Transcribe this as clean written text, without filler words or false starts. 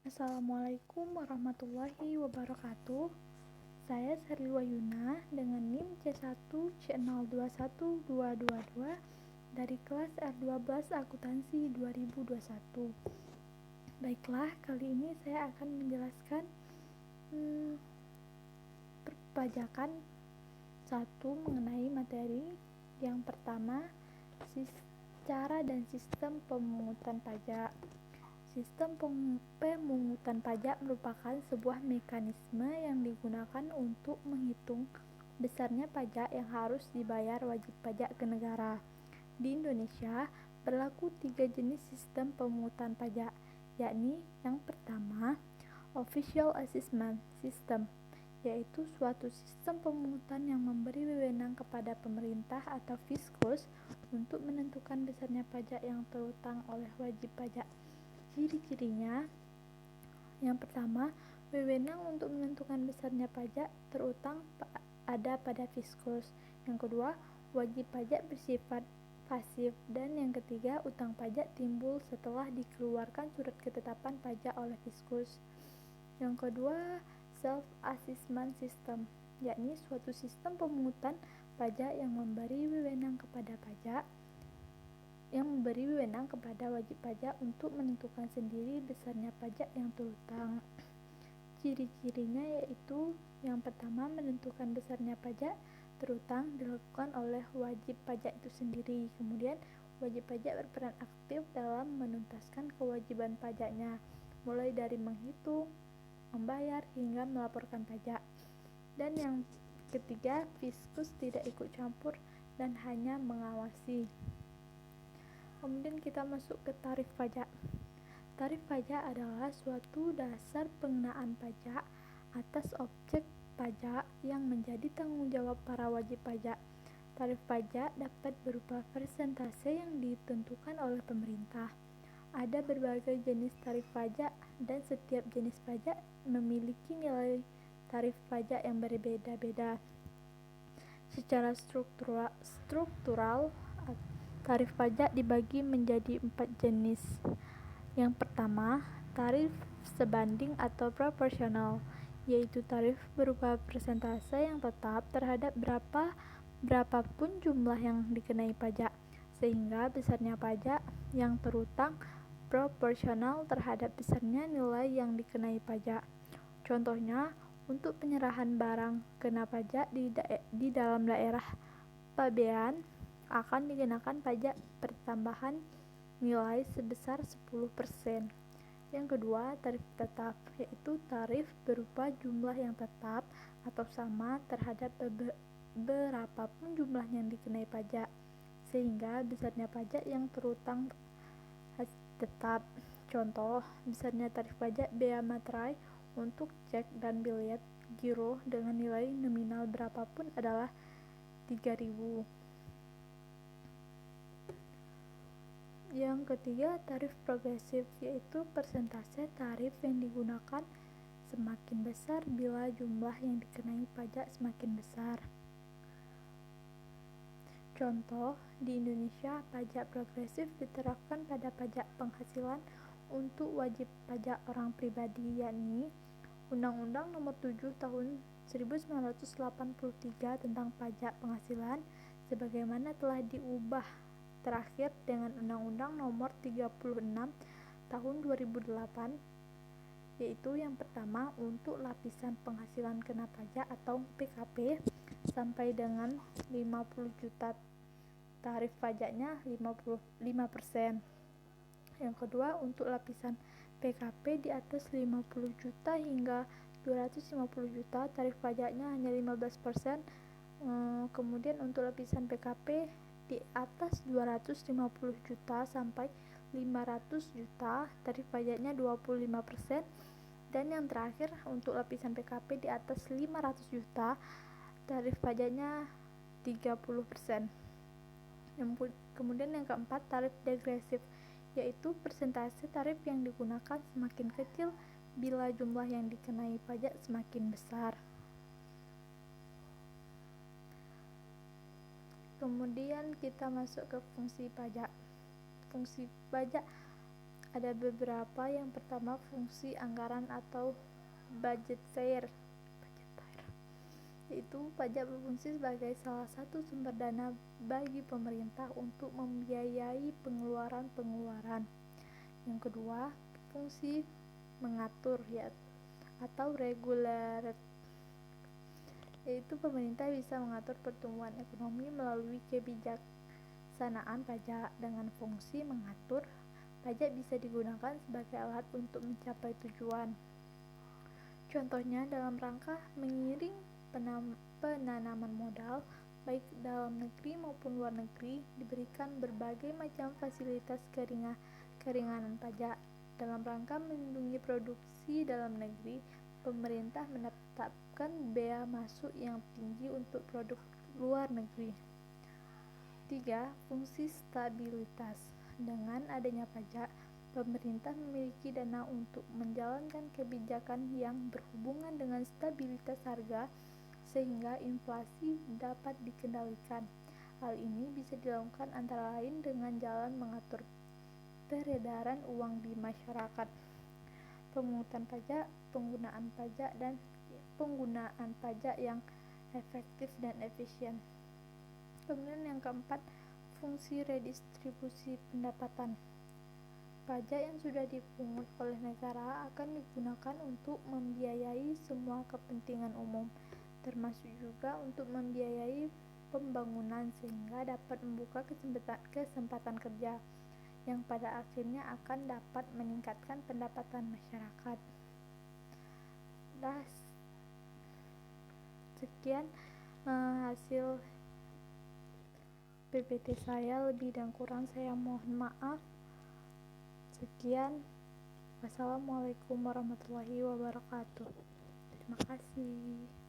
Assalamualaikum warahmatullahi wabarakatuh. Saya Sherly Wayuna dengan NIM C1C021222 dari kelas R12 Akuntansi 2021. Baiklah, kali ini saya akan menjelaskan perpajakan satu mengenai materi yang pertama, cara dan sistem pemungutan pajak. Sistem pemungutan pajak merupakan sebuah mekanisme yang digunakan untuk menghitung besarnya pajak yang harus dibayar wajib pajak ke negara. Di Indonesia, berlaku 3 jenis sistem pemungutan pajak, yakni yang pertama, Official Assessment System, yaitu suatu sistem pemungutan yang memberi wewenang kepada pemerintah atau Fiskus untuk menentukan besarnya pajak yang terutang oleh wajib pajak. Ciri-cirinya, yang pertama, wewenang untuk menentukan besarnya pajak terutang ada pada Fiskus. Yang kedua, wajib pajak bersifat pasif. Dan yang ketiga, utang pajak timbul setelah dikeluarkan surat ketetapan pajak oleh Fiskus. Yang kedua, Self-Assessment System, yakni suatu sistem pemungutan pajak yang memberi wewenang kepada wajib pajak untuk menentukan sendiri besarnya pajak yang terutang. Ciri-cirinya yaitu yang pertama, menentukan besarnya pajak terutang dilakukan oleh wajib pajak itu sendiri. Kemudian wajib pajak berperan aktif dalam menuntaskan kewajiban pajaknya, mulai dari menghitung, membayar, hingga melaporkan pajak. Dan yang ketiga, Fiskus tidak ikut campur dan hanya mengawasi. Kemudian kita masuk ke tarif pajak. Tarif pajak adalah suatu dasar pengenaan pajak atas objek pajak yang menjadi tanggung jawab para wajib pajak. Tarif pajak dapat berupa persentase yang ditentukan oleh pemerintah. Ada berbagai jenis tarif pajak dan setiap jenis pajak memiliki nilai tarif pajak yang berbeda-beda. Secara struktural, tarif pajak dibagi menjadi 4 jenis. Yang pertama, tarif sebanding atau proporsional, yaitu tarif berupa persentase yang tetap terhadap berapapun jumlah yang dikenai pajak, sehingga besarnya pajak yang terutang proporsional terhadap besarnya nilai yang dikenai pajak. Contohnya, untuk penyerahan barang kena pajak di dalam daerah pabean akan dikenakan pajak pertambahan nilai sebesar 10%. Yang kedua, tarif tetap, yaitu tarif berupa jumlah yang tetap atau sama terhadap berapapun jumlah yang dikenai pajak, sehingga besarnya pajak yang terutang tetap. Contoh, besarnya tarif pajak bea materai untuk cek dan bilet giro dengan nilai nominal berapapun adalah 3.000. Yang ketiga, tarif progresif, yaitu persentase tarif yang digunakan semakin besar bila jumlah yang dikenai pajak semakin besar. Contoh, di Indonesia, pajak progresif diterapkan pada pajak penghasilan untuk wajib pajak orang pribadi, yakni Undang-Undang Nomor 7 Tahun 1983 tentang pajak penghasilan, sebagaimana telah diubah terakhir dengan Undang-Undang Nomor 36 Tahun 2008, yaitu yang pertama untuk lapisan penghasilan kena pajak atau PKP sampai dengan 50 juta, tarif pajaknya 55%. Yang kedua, untuk lapisan PKP di atas 50 juta hingga 250 juta, tarif pajaknya hanya 15%. Kemudian untuk lapisan PKP di atas 250 juta sampai 500 juta, tarif pajaknya 25%. Dan yang terakhir, untuk lapisan PKP di atas 500 juta, tarif pajaknya 30%. Kemudian yang keempat, tarif degresif, yaitu persentase tarif yang digunakan semakin kecil bila jumlah yang dikenai pajak semakin besar. Kemudian kita masuk ke fungsi pajak. Fungsi pajak Ada beberapa. Yang pertama, fungsi anggaran atau budgeteer, yaitu pajak berfungsi sebagai salah satu sumber dana bagi pemerintah untuk membiayai pengeluaran-pengeluaran. Yang kedua, fungsi mengatur atau regular, yaitu pemerintah bisa mengatur pertumbuhan ekonomi melalui kebijaksanaan pajak. Dengan fungsi mengatur, pajak bisa digunakan sebagai alat untuk mencapai tujuan. Contohnya dalam rangka mengiring penanaman modal, baik dalam negeri maupun luar negeri, diberikan berbagai macam fasilitas keringanan pajak. Dalam rangka melindungi produksi dalam negeri, pemerintah menetapkan bea masuk yang tinggi untuk produk luar negeri. 3. Fungsi stabilitas. Dengan adanya pajak, pemerintah memiliki dana untuk menjalankan kebijakan yang berhubungan dengan stabilitas harga sehingga inflasi dapat dikendalikan. Hal ini bisa dilakukan antara lain dengan jalan mengatur peredaran uang di masyarakat, pemungutan pajak, penggunaan pajak yang efektif dan efisien. Kemudian yang keempat, fungsi redistribusi pendapatan. Pajak yang sudah dipungut oleh negara akan digunakan untuk membiayai semua kepentingan umum, termasuk juga untuk membiayai pembangunan sehingga dapat membuka kesempatan kerja yang pada akhirnya akan dapat meningkatkan pendapatan masyarakat. Sekian hasil PPT saya, lebih dan kurang saya mohon maaf. Sekian, wassalamualaikum warahmatullahi wabarakatuh. Terima kasih.